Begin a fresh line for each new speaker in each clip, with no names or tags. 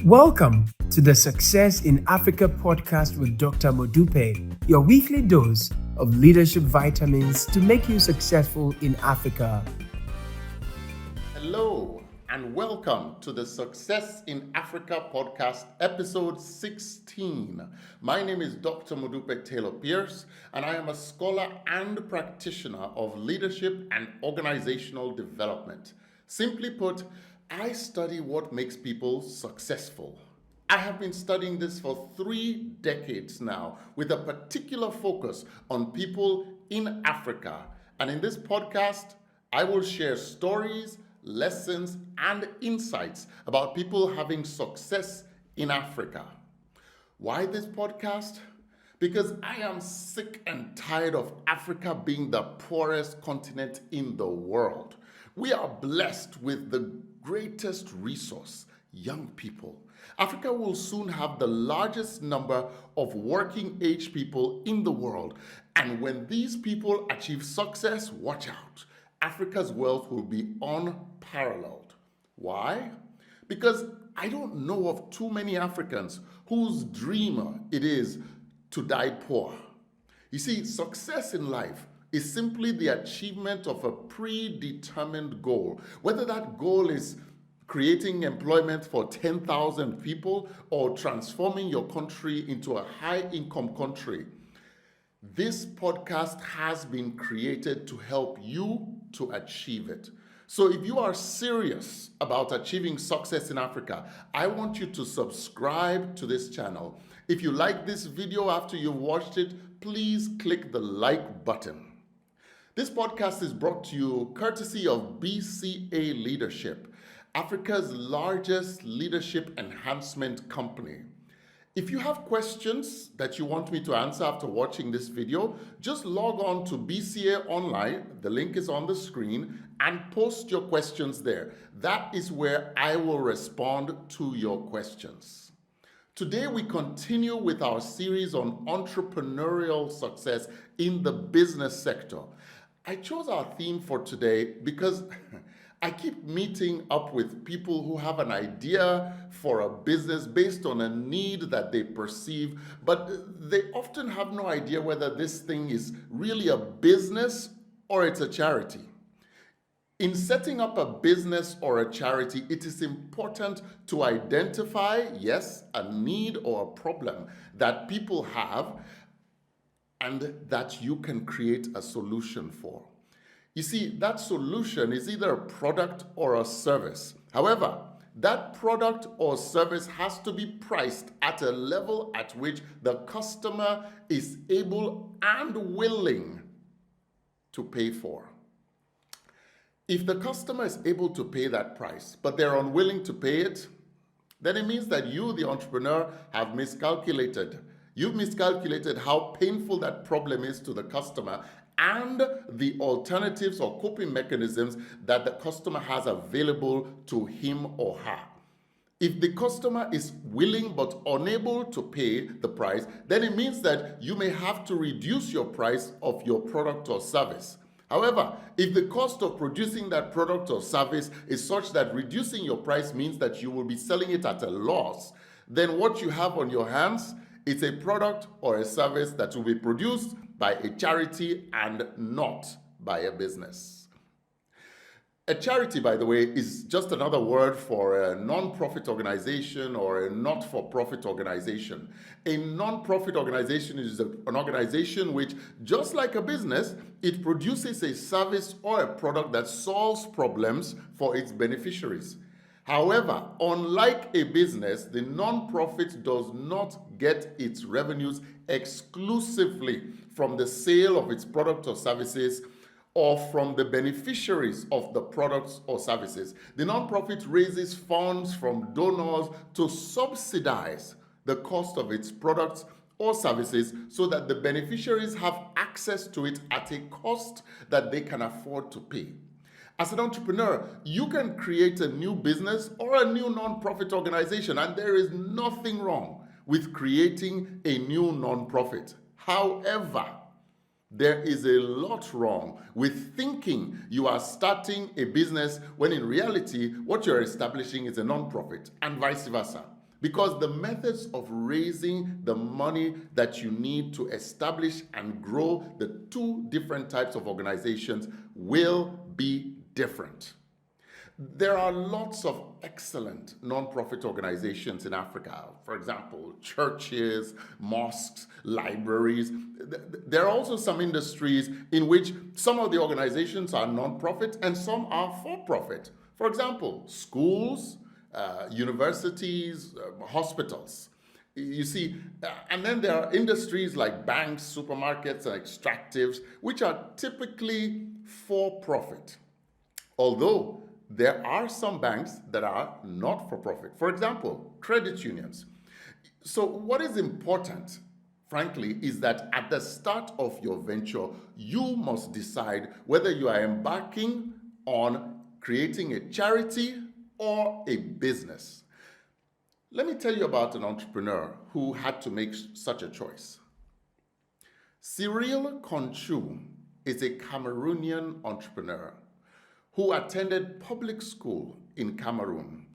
Welcome to the Success in Africa podcast with Dr. Modupe, your weekly dose of leadership vitamins to make you successful in Africa.
Hello, and welcome to the Success in Africa podcast, episode 16. My name is Dr. Modupe Taylor Pierce, and I am a scholar and practitioner of leadership and organizational development. Simply put, I study what makes people successful. I have been studying this for 3 decades now, with a particular focus on people in Africa. And in this podcast, I will share stories, lessons, and insights about people having success in Africa. Why this podcast? Because I am sick and tired of Africa being the poorest continent in the world. We are blessed with the greatest resource, young people. Africa will soon have the largest number of working age people in the world. And when these people achieve success, watch out. Africa's wealth will be unparalleled. Why? Because I don't know of too many Africans whose dream it is to die poor. You see, success in life is simply the achievement of a predetermined goal. Whether that goal is creating employment for 10,000 people or transforming your country into a high-income country, this podcast has been created to help you to achieve it. So if you are serious about achieving success in Africa, I want you to subscribe to this channel. If you like this video after you've watched it, please click the like button. This podcast is brought to you courtesy of BCA Leadership, Africa's largest leadership enhancement company. If you have questions that you want me to answer after watching this video, just log on to BCA Online, the link is on the screen, and post your questions there. That is where I will respond to your questions. Today we continue with our series on entrepreneurial success in the business sector. I chose our theme for today because I keep meeting up with people who have an idea for a business based on a need that they perceive, but they often have no idea whether this thing is really a business or it's a charity. In setting up a business or a charity, it is important to identify, yes, a need or a problem that people have and that you can create a solution for. You see, that solution is either a product or a service. However, that product or service has to be priced at a level at which the customer is able and willing to pay for. If the customer is able to pay that price, but they're unwilling to pay it, then it means that you, the entrepreneur, have miscalculated. You've miscalculated how painful that problem is to the customer and the alternatives or coping mechanisms that the customer has available to him or her. If the customer is willing but unable to pay the price, then it means that you may have to reduce your price of your product or service. However, if the cost of producing that product or service is such that reducing your price means that you will be selling it at a loss, then what you have on your hands is a product or a service that will be produced by a charity and not by a business. A charity, by the way, is just another word for a non-profit organization or a not-for-profit organization. A non-profit organization is an organization which, just like a business, it produces a service or a product that solves problems for its beneficiaries. However, unlike a business, the non-profit does not get its revenues exclusively from the sale of its products or services or from the beneficiaries of the products or services. The non-profit raises funds from donors to subsidize the cost of its products or services so that the beneficiaries have access to it at a cost that they can afford to pay. As an entrepreneur, you can create a new business or a new non-profit organization, and there is nothing wrong with creating a new non-profit. However, there is a lot wrong with thinking you are starting a business when in reality, what you're establishing is a non-profit, and vice versa. because the methods of raising the money that you need to establish and grow the two different types of organizations will be different. There are lots of excellent non-profit organizations in Africa. For example, churches, mosques, libraries. There are also some industries in which some of the organizations are non-profit and some are for-profit. For example, schools, universities, hospitals. You see, and then there are industries like banks, supermarkets, and extractives, which are typically for-profit. Although there are some banks that are not for profit. For example, credit unions. So what is important, frankly, is that at the start of your venture, you must decide whether you are embarking on creating a charity or a business. Let me tell you about an entrepreneur who had to make such a choice. Cyrille NKontchou is a Cameroonian entrepreneur who attended public school in Cameroon.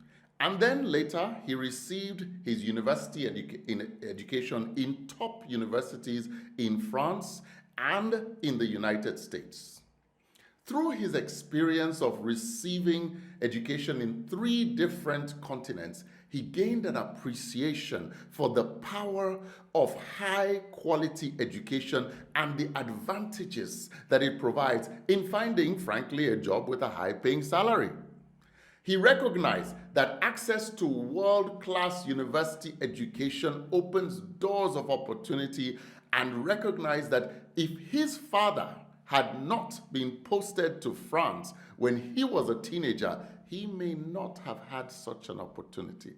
And then later, he received his university education in top universities in France and in the United States. Through his experience of receiving education in 3 different continents, he gained an appreciation for the power of high-quality education and the advantages that it provides in finding, frankly, a job with a high-paying salary. He recognized that access to world-class university education opens doors of opportunity and recognized that if his father had not been posted to France when he was a teenager, he may not have had such an opportunity.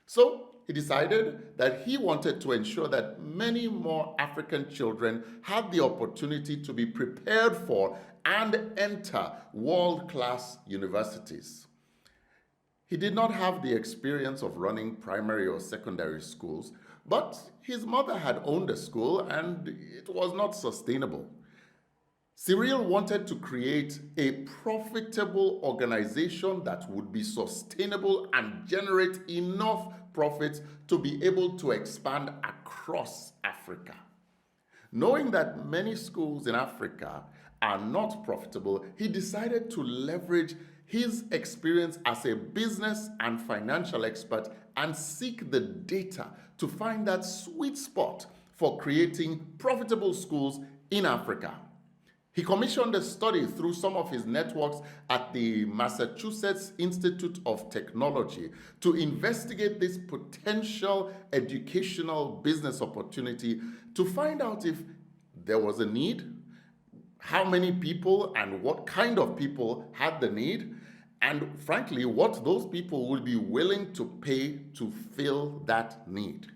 So he decided that he wanted to ensure that many more African children had the opportunity to be prepared for and enter world-class universities. He did not have the experience of running primary or secondary schools, but his mother had owned a school and it was not sustainable. Cyrille wanted to create a profitable organization that would be sustainable and generate enough profits to be able to expand across Africa. Knowing that many schools in Africa are not profitable, he decided to leverage his experience as a business and financial expert and seek the data to find that sweet spot for creating profitable schools in Africa. He commissioned a study through some of his networks at the Massachusetts Institute of Technology to investigate this potential educational business opportunity to find out if there was a need, how many people and what kind of people had the need, and frankly, what those people would be willing to pay to fill that need.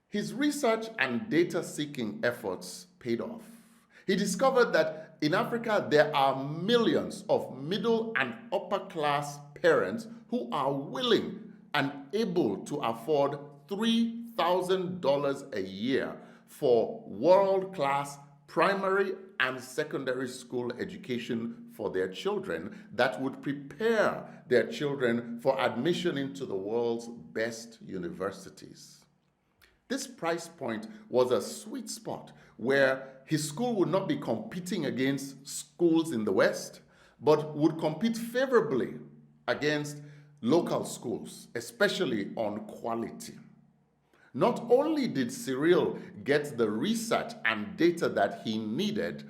His research and data-seeking efforts paid off. He discovered that in Africa, there are millions of middle and upper class parents who are willing and able to afford $3,000 a year for world-class primary and secondary school education for their children that would prepare their children for admission into the world's best universities. This price point was a sweet spot where his school would not be competing against schools in the West, but would compete favorably against local schools, especially on quality. Not only did Cyrille get the research and data that he needed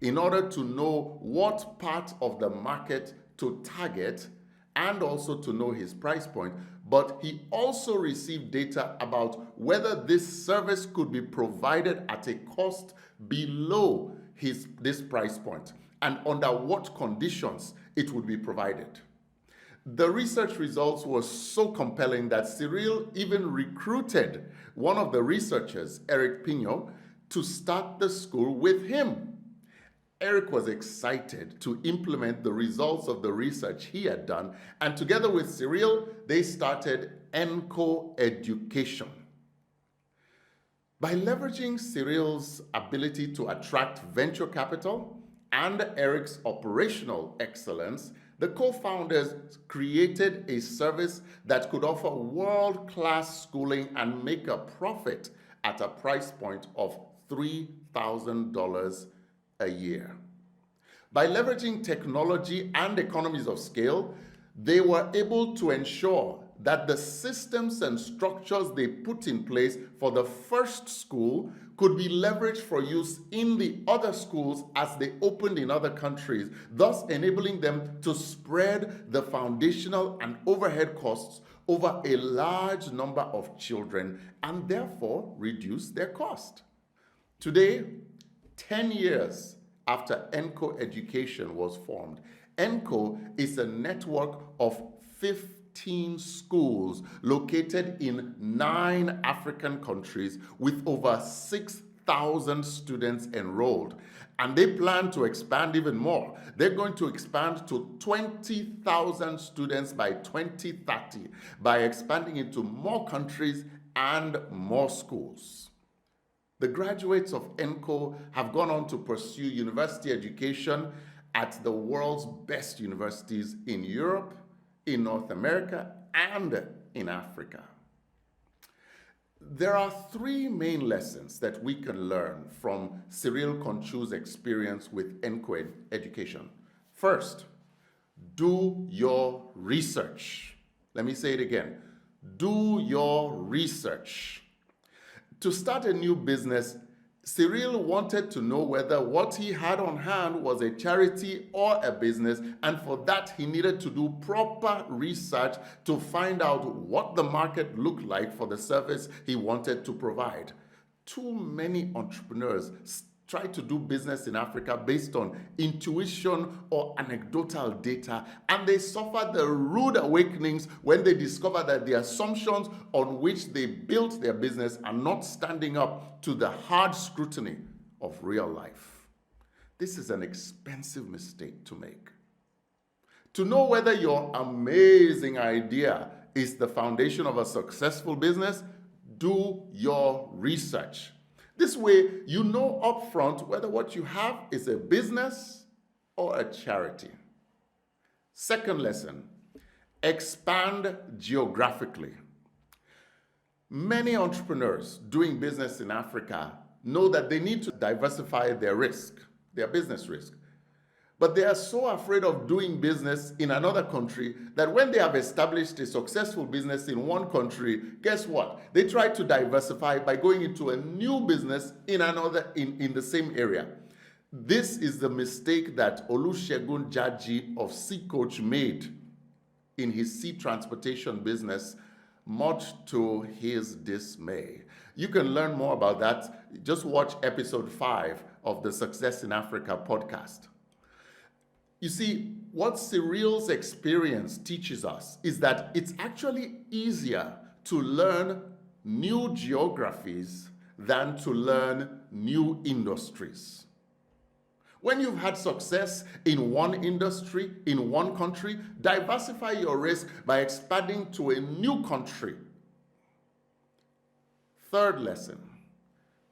in order to know what part of the market to target and also to know his price point, but he also received data about whether this service could be provided at a cost below this price point and under what conditions it would be provided. The research results were so compelling that Cyrille even recruited one of the researchers, Eric Pignot, to start the school with him. Eric was excited to implement the results of the research he had done, and together with Cyrille, they started Enko Education. By leveraging Cyrille's ability to attract venture capital and Eric's operational excellence, The co-founders created a service that could offer world-class schooling and make a profit at a price point of $3,000 a year. By leveraging technology and economies of scale, they were able to ensure that the systems and structures they put in place for the first school could be leveraged for use in the other schools as they opened in other countries, thus enabling them to spread the foundational and overhead costs over a large number of children and therefore reduce their cost. Today, 10 years after Enko Education was formed, Enko is a network of 15 schools located in 9 African countries with over 6,000 students enrolled. And they plan to expand even more. They're going to expand to 20,000 students by 2030 by expanding into more countries and more schools. The graduates of Enko have gone on to pursue university education at the world's best universities in Europe, in North America, and in Africa. There are 3 main lessons that we can learn from Cyrille NKontchou's experience with Enko Education. First, do your research. Let me say it again. Do your research. To start a new business, Cyrille wanted to know whether what he had on hand was a charity or a business, and for that he needed to do proper research to find out what the market looked like for the service he wanted to provide. Too many entrepreneurs try to do business in Africa based on intuition or anecdotal data, and they suffer the rude awakenings when they discover that the assumptions on which they built their business are not standing up to the hard scrutiny of real life. This is an expensive mistake to make. To know whether your amazing idea is the foundation of a successful business, do your research. This way, you know upfront whether what you have is a business or a charity. Second lesson, expand geographically. Many entrepreneurs doing business in Africa know that they need to diversify their risk, their business risk. But they are so afraid of doing business in another country that when they have established a successful business in one country, guess what? They try to diversify by going into a new business in another, in the same area. This is the mistake that Olusegun Jaji of Sea Coach made in his sea transportation business, much to his dismay. You can learn more about that. Just watch episode 5 of the Success in Africa podcast. You see, what Cyrille's experience teaches us is that it's actually easier to learn new geographies than to learn new industries. When you've had success in one industry, in one country, diversify your risk by expanding to a new country. Third lesson,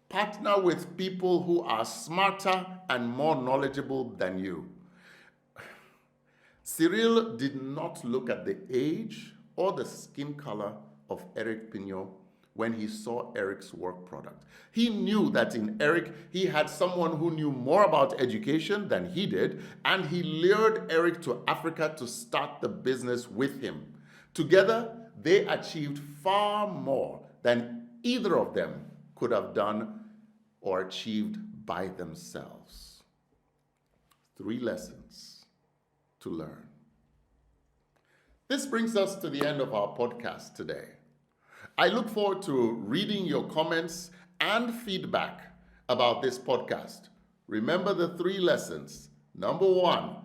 partner with people who are smarter and more knowledgeable than you. Cyrille did not look at the age or the skin color of Eric Pignot when he saw Eric's work product. He knew that in Eric, he had someone who knew more about education than he did, and he lured Eric to Africa to start the business with him. Together, they achieved far more than either of them could have done or achieved by themselves. 3 lessons to learn. This brings us to the end of our podcast today. I look forward to reading your comments and feedback about this podcast. Remember the 3 lessons. Number 1,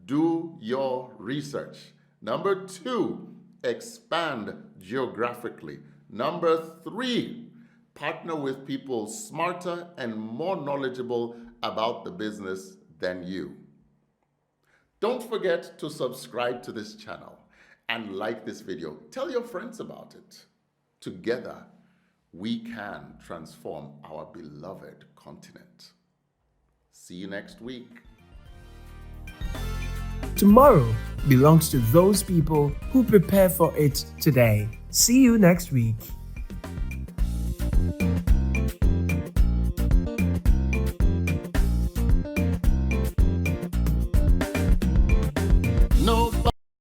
do your research. Number 2, expand geographically. Number 3, partner with people smarter and more knowledgeable about the business than you. Don't forget to subscribe to this channel and like this video. Tell your friends about it. Together, we can transform our beloved continent. See you next week.
Tomorrow belongs to those people who prepare for it today. See you next week.